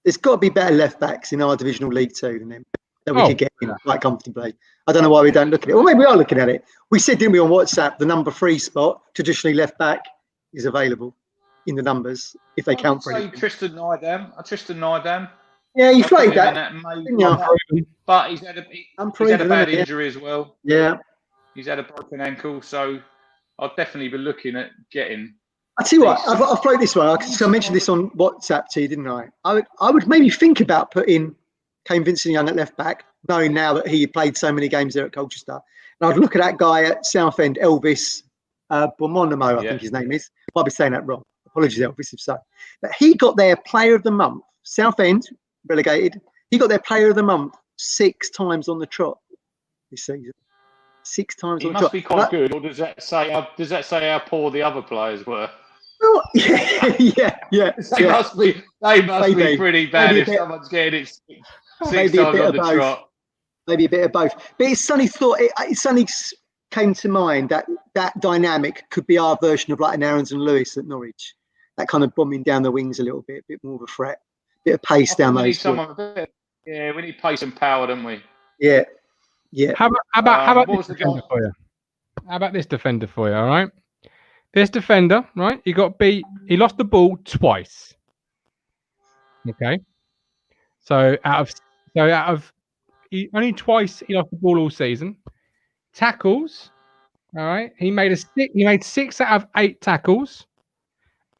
There's got to be better left backs in our divisional league too than him that we could get in quite comfortably. I don't know why we don't look at it. Well, maybe we are looking at it. We said, didn't we, on WhatsApp, the number 3 spot, traditionally left back, is available in the numbers if they count for anything. Tristan Nydam. Yeah, you played that. But he's had a bad injury as well. Yeah. He's had a broken ankle, so I'll definitely be looking at getting. I'll tell you what, I've played this way. I mentioned this on WhatsApp to you, didn't I? I would maybe think about putting Kane Vincent-Young at left back, knowing now that he played so many games there at Colchester. And I'd look at that guy at Southend, Elvis Bomonimo, I think his name is. I might be saying that wrong. Apologies, Elvis, if so. But he got their Player of the Month. Southend, relegated. He got their Player of the Month 6 times on the trot this season. 6 times on the trot. He must be quite good, or does that say how poor the other players were? Well, yeah. They must be pretty bad if someone's getting it 6 times on the trot. Maybe a bit of both. But it suddenly came to mind that dynamic could be our version of like an Aarons and Lewis at Norwich. That kind of bombing down the wings a little bit, a bit more of a threat, a bit of pace down those. We need pace and power, don't we? Yeah. How about this defender for you? How about this defender for you? All right. This defender, right? He got beat. He lost the ball twice. Okay. So out of only twice he lost the ball all season. Tackles. All right. He made 6 out of 8 tackles,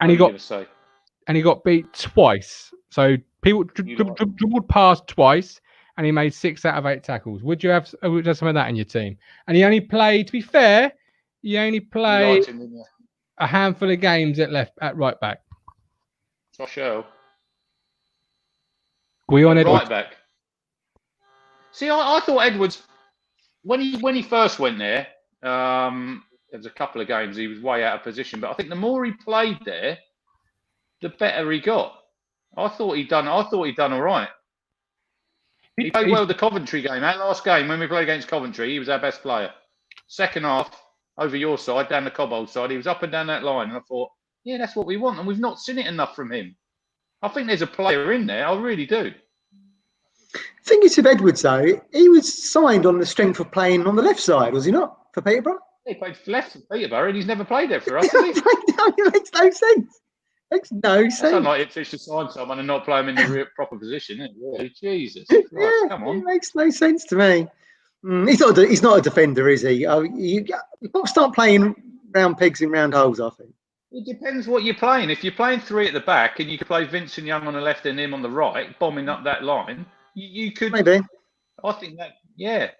and he got beat twice. So people dribbled past twice, and he made 6 out of 8 tackles. Would you have some of that in your team? And he only played. To be fair, a handful of games at right back. For sure. We on Edwards? Right back. See, I thought Edwards, when he first went there, there was a couple of games he was way out of position. But I think the more he played there, the better he got. I thought he'd done all right. He played well the Coventry game. Our last game when we played against Coventry, he was our best player. Second half, over your side, down the Cobbold side, he was up and down that line. And I thought, yeah, that's what we want. And we've not seen it enough from him. I think there's a player in there. I really do. The thing is with Edwards, though, he was signed on the strength of playing on the left side, was he not, for Peterborough? He played left for Peterborough and he's never played there for us, has he? It makes no sense. Makes no sense. It's unlike Ipswich to sign someone and not play him in the proper position, isn't it? Really? Jesus Christ, come on. It makes no sense to me. He's not a defender, is he? You've got to start playing round pegs in round holes, I think. It depends what you're playing. If you're playing 3 at the back and you could play Vincent Young on the left and him on the right, bombing up that line, you could. Maybe. I think that, yeah.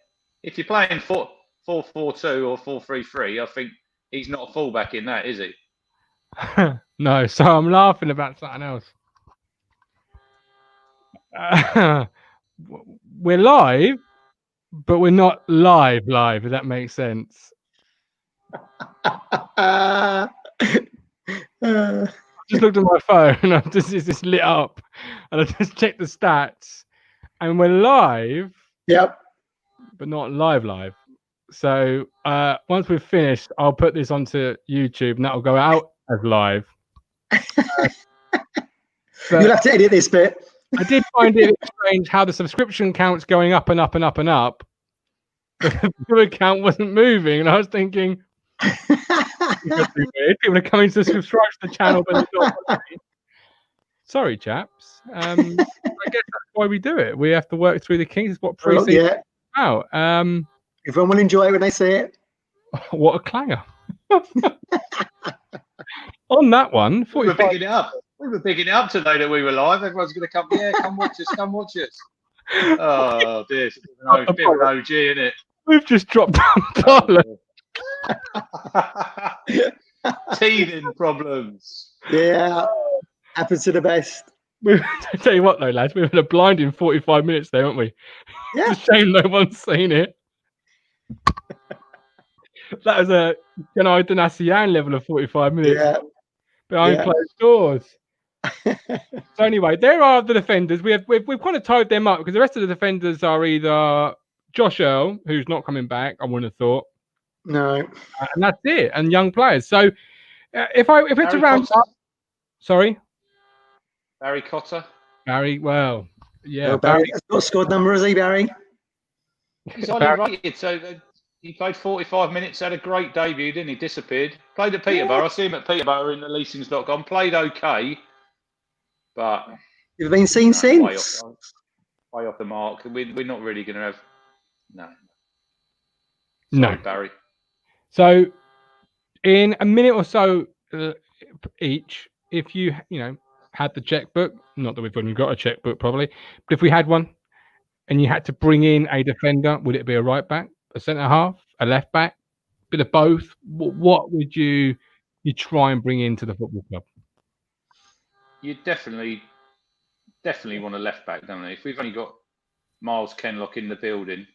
If you're playing 4-4-2 or 4-3-3, I think he's not a fullback in that, is he? No, so I'm laughing about something else. We're live, but we're not live, if that makes sense. just looked at my phone and I've just lit up, and I just checked the stats, and we're live. Yep. But not live. So once we've finished, I'll put this onto YouTube, and that'll go out as live. You'll have to edit this bit. I did find it strange how the subscription count's going up and up and up and up, but the viewer account wasn't moving, and I was thinking, people are coming to subscribe to the channel, but they're not. Sorry, chaps. I guess that's why we do it. We have to work through the kinks. It's what pre-season is about. Everyone will enjoy it when they see it. What a clanger! On that one, we were picking it up. We were picking it up today that we were live. Everyone's going to come. Yeah, come watch us. Come watch us. Oh dear, it's a bit of an OG, isn't it? We've just dropped down Parlour. Teething problems. Yeah, happens to the best. I tell you what, though, lads, we've had a blinding 45 minutes there, haven't we? Yeah. It's a shame no one's seen it. That was a Canard Donasian level of 45 minutes behind closed doors. So anyway, there are the defenders. We've kind of tied them up because the rest of the defenders are either Josh Earl, who's not coming back, I wouldn't have thought. No. And that's it, and young players. So if it's a round up, sorry, Barry Cotter. Barry, well, yeah, well, Barry has got a squad number, has he, Barry? He's only rated, so he played 45 minutes, had a great debut, didn't he? Disappeared. Played at Peterborough. I see him at Peterborough in the leasings.com. Played okay, but you've been seen since. Way off the mark. We're not really going to have no Barry. So in a minute or so each, if you had the checkbook, not that we've only got a checkbook probably, but if we had one and you had to bring in a defender, would it be a right back, a centre half, a left back, bit of both? What would you try and bring into the football club? You definitely want a left back, don't you? If we've only got Miles Kenlock in the building,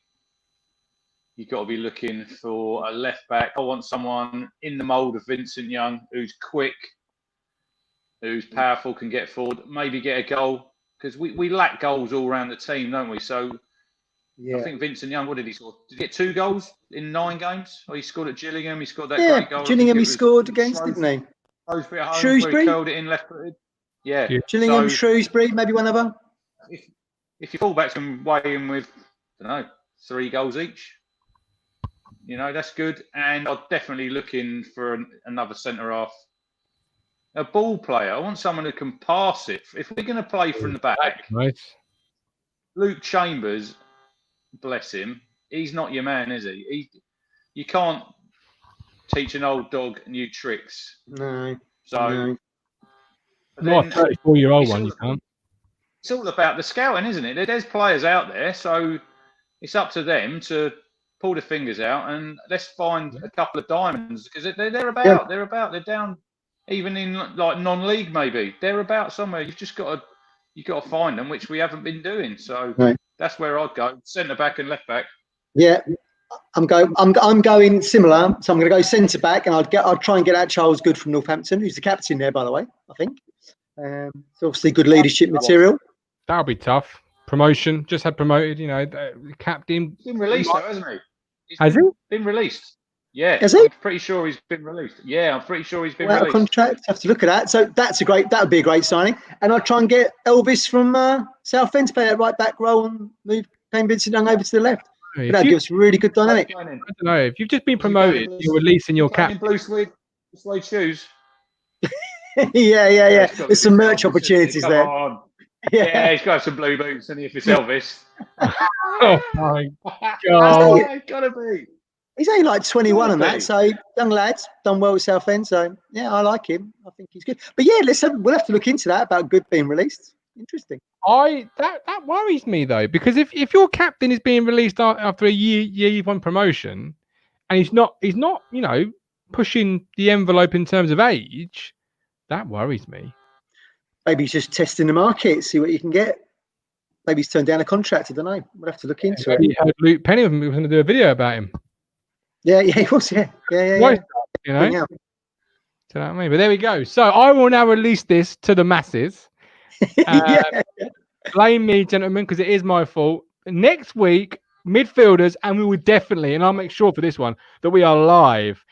you've got to be looking for a left back. I want someone in the mould of Vincent Young, who's quick, who's powerful, can get forward, maybe get a goal, because we lack goals all around the team, don't we? So I think Vincent Young, what did he score? Did he get 2 goals in 9 games? Oh, he scored at Gillingham. He scored that great goal. Gillingham he scored against, didn't he? Shrewsbury at home, Shrewsbury. where he curled it in left-footed. Yeah. Gillingham, Shrewsbury, maybe one other. If your fullbacks can weigh in with, I don't know, 3 goals each, that's good. And I'm definitely looking for another centre half. A ball player. I want someone who can pass it. If we're going to play from the back, nice. Luke Chambers, bless him, he's not your man, is he? You can't teach an old dog new tricks. No. So, not a 34-year-old one, you can't. It's all about the scouting, isn't it? There's players out there, so it's up to them to pull the fingers out and let's find a couple of diamonds, because they're about. Yeah. They're down. Even in like non-league, maybe they're about somewhere. You've got to find them, which we haven't been doing. So that's where I'd go: centre back and left back. Yeah, I'm going similar. So I'm going to go centre back, and I'll try and get out Charles Good from Northampton, who's the captain there, by the way. I think it's obviously good leadership material. That'll be tough. Promotion, just had promoted. Captain. He's been released, though, hasn't he? Has he been released? Yeah, is he? I'm pretty sure he's been released. Yeah, I'm pretty sure he's been released. Contract. Have to look at that. So that would be a great signing. And I'll try and get Elvis from Southend to play that right back role and move Payne Vincent Young over to the left. That gives really good dynamic. I don't know. If you've just been promoted, you're releasing your cap. Blue suede shoes. Yeah. There's some merch opportunities there. On. Yeah, he's got some blue boots, and if it's Elvis. Oh my God! It's gotta be. He's only like 21 and that, so young lads, done well with Southend. So yeah, I like him. I think he's good. But yeah, we'll have to look into that about Good being released. Interesting. That worries me though, because if your captain is being released after a year one promotion, and he's not pushing the envelope in terms of age, that worries me. Maybe he's just testing the market, see what you can get. Maybe he's turned down a contract. I don't know. We'll have to look into it. You heard Luke Penny was going to do a video about him. Yeah, he was. Yeah. Do you know what I mean? But there we go. So I will now release this to the masses. Blame me, gentlemen, because it is my fault. Next week, midfielders, and we will definitely, and I'll make sure for this one that we are live,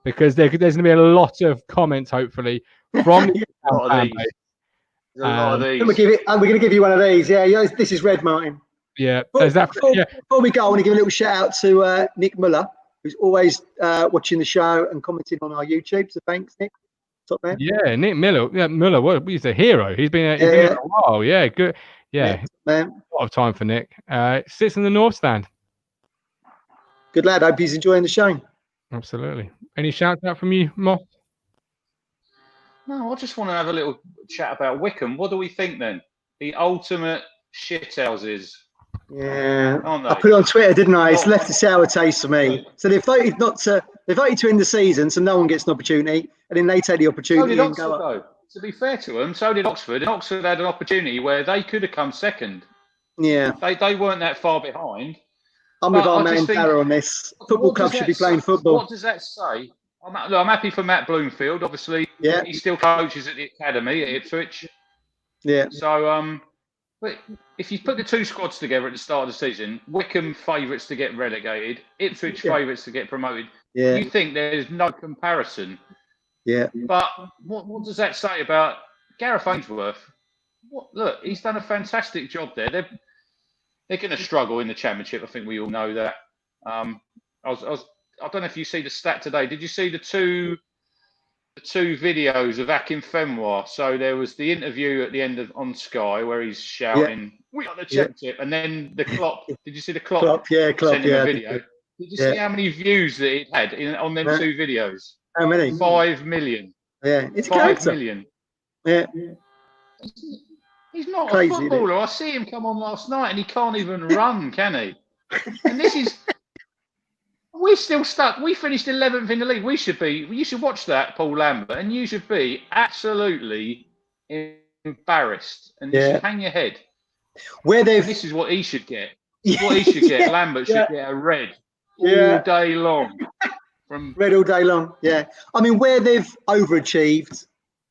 because there's going to be a lot of comments, hopefully, from the fan base. A lot of these. We're going to give you one of these. Yeah, this is Red, Martin. Yeah. Before we go, I want to give a little shout out to Nick Muller, who's always watching the show and commenting on our YouTube. So thanks, Nick. Top man. Yeah, Nick Miller. Yeah, Muller. What he's a hero. He's been here a while. Yeah, good. Yeah, man. A lot of time for Nick. Sits in the north stand. Good lad. Hope he's enjoying the show. Absolutely. Any shout out from you, Mo? No, I just want to have a little chat about Wycombe. What do we think then? The ultimate shithouses. Yeah, aren't they? I put it on Twitter, didn't I? It's left a sour taste for me. So they voted they voted to end the season, so no one gets an opportunity, and then they take the opportunity so did and Oxford, go up. though. To be fair to them, so did Oxford. And Oxford had an opportunity where they could have come second. Yeah, they weren't that far behind. I'm with our man Barrow on this. Football club should be playing football. What does that say? I'm happy for Matt Bloomfield. Obviously, he still coaches at the academy at Ipswich. Yeah. So, but if you put the two squads together at the start of the season, Wycombe favourites to get relegated, Ipswich favourites to get promoted. Yeah. You think there's no comparison. Yeah. But what does that say about Gareth Ainsworth? Look, he's done a fantastic job there. They're going to struggle in the Championship. I think we all know that. I don't know if you see the stat today. Did you see the two videos of Akinfenwa? So there was the interview at the end on Sky where he's shouting, "We got the Championship," and then the Klopp. Did you see the Klopp? Klopp, the video. Did you see how many views that it had on them two videos? How many? 5 million. Yeah, it's 5 million. Yeah. He's not a footballer. I see him come on last night and he can't even run, can he? And this is. We're still stuck. We finished 11th in the league. You should watch that, Paul Lambert, and you should be absolutely embarrassed. And you should hang your head. This is what he should get. What he should get. Lambert should get a red all day long. Red all day long. Yeah. I mean, where they've overachieved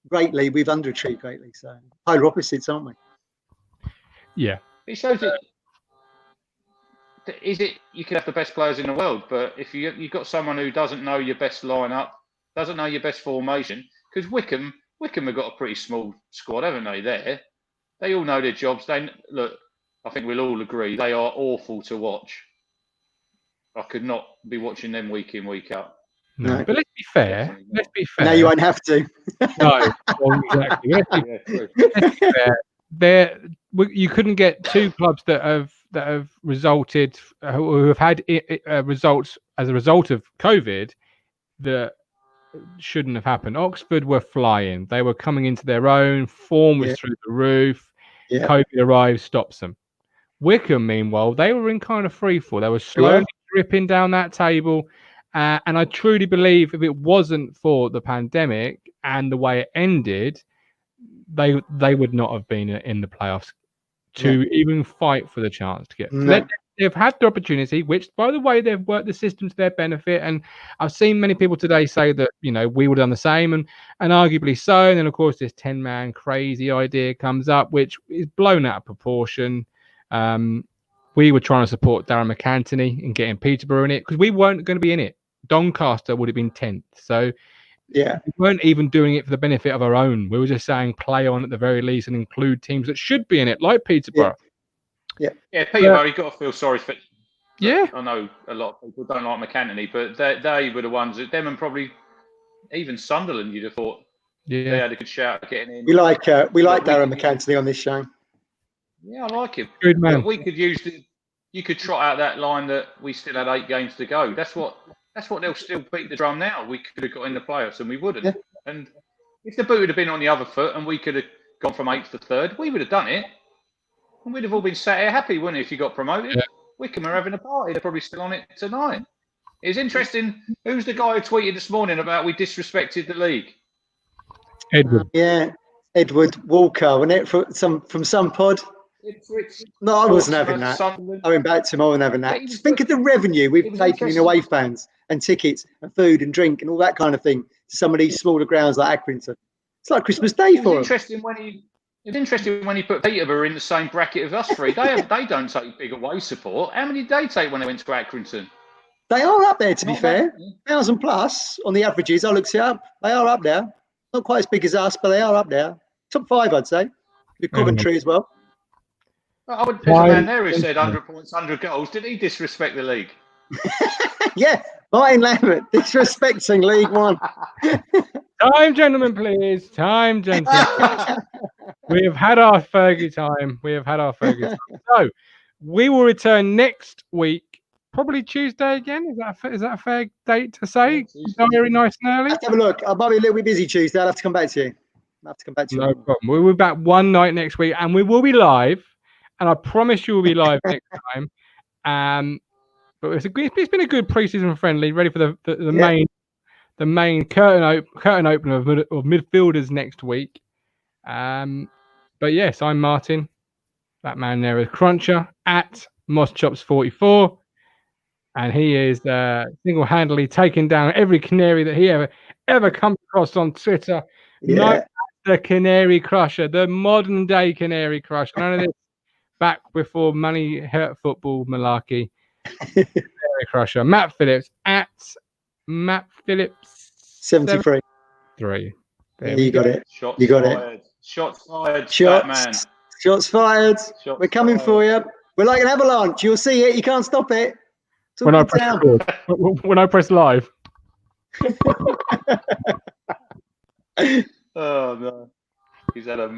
greatly, we've underachieved greatly. So polar opposites, aren't we? Yeah. It shows it. Is it you could have the best players in the world, but if you've got someone who doesn't know your best lineup, doesn't know your best formation, because Wycombe have got a pretty small squad, haven't they? They all know their jobs. I think we'll all agree they are awful to watch. I could not be watching them week in, week out. No, but let's be fair. No, you won't have to. No, well, exactly. Let's be fair. You couldn't get two clubs that have resulted, who have had results as a result of COVID that shouldn't have happened. Oxford were flying; they were coming into their own. Form was through the roof. Yeah. COVID arrives, stops them. Wycombe, meanwhile, they were in kind of free fall. They were slowly dripping down that table, and I truly believe if it wasn't for the pandemic and the way it ended, they would not have been in the playoffs to even fight for the chance to get. They've had the opportunity, which, by the way, they've worked the system to their benefit. And I've seen many people today say that, we would have done the same, and arguably so. And then, of course, this 10-man crazy idea comes up, which is blown out of proportion. We were trying to support Darren McAntony and getting Peterborough in it because we weren't going to be in it. Doncaster would have been 10th. So we weren't even doing it for the benefit of our own. We were just saying play on at the very least and include teams that should be in it, like Peterborough. Yeah, Peterborough, you've got to feel sorry for. Yeah, I know a lot of people don't like McAntony, but they were the ones that them and probably even Sunderland. You'd have thought they had a good shout at getting in. We like Darren McAntony on this show. Yeah, I like him. Good man. We could you could trot out that line that we still had 8 games to go. That's what they'll still beat the drum now. We could have got in the playoffs and we wouldn't. Yeah. And if the boot had been on the other foot and we could have gone from 8th to 3rd, we would have done it. And we'd have all been sat here happy, wouldn't we, if you got promoted? Yeah. Wycombe are having a party. They're probably still on it tonight. It's interesting. Who's the guy who tweeted this morning about we disrespected the league? Edward. Yeah, Edward Walker, wasn't it? From some pod. No, I wasn't having that. I went back to him. I wasn't having that. Just think of the revenue we've taken in away fans and tickets and food and drink and all that kind of thing some of these smaller grounds like Accrington. It's like Christmas Day for them. It's interesting when he put Peterborough in the same bracket as us three. They don't take big away support. How many did they take when they went to Accrington? They are up there, to be fair. 1,000 plus on the averages. I looked it up. They are up there. Not quite as big as us, but they are up there. Top 5, I'd say. With Coventry as well. There's a man there who said 100 points, 100 goals. Did he disrespect the league? Yeah, Martin Lambert disrespecting League One. Time, gentlemen, please. Time, gentlemen. We have had our Fergie time. So we will return next week, probably Tuesday again. Is that a fair date to say? Very nice and early. Let's have a look. I might be a little bit busy Tuesday. I'll have to come back to you. No problem. We'll be back one night next week, and we will be live. And I promise you will be live next time. But it's been a good pre-season friendly, ready for the main curtain opener of midfielders next week. But yes, I'm Martin. That man there is Cruncher at MossChops44, and he is single-handedly taking down every canary that he ever comes across on Twitter. Yeah. No, the Canary Crusher, the modern day Canary Crusher. None of this back before money hurt football malarkey. Canary Crusher. Matt Phillips at Matt Phillips 73. You got it. You got it. Shots fired. Shots fired. We're coming for you. We're like an avalanche. You'll see it. You can't stop it. When I press live. Oh no. He's had a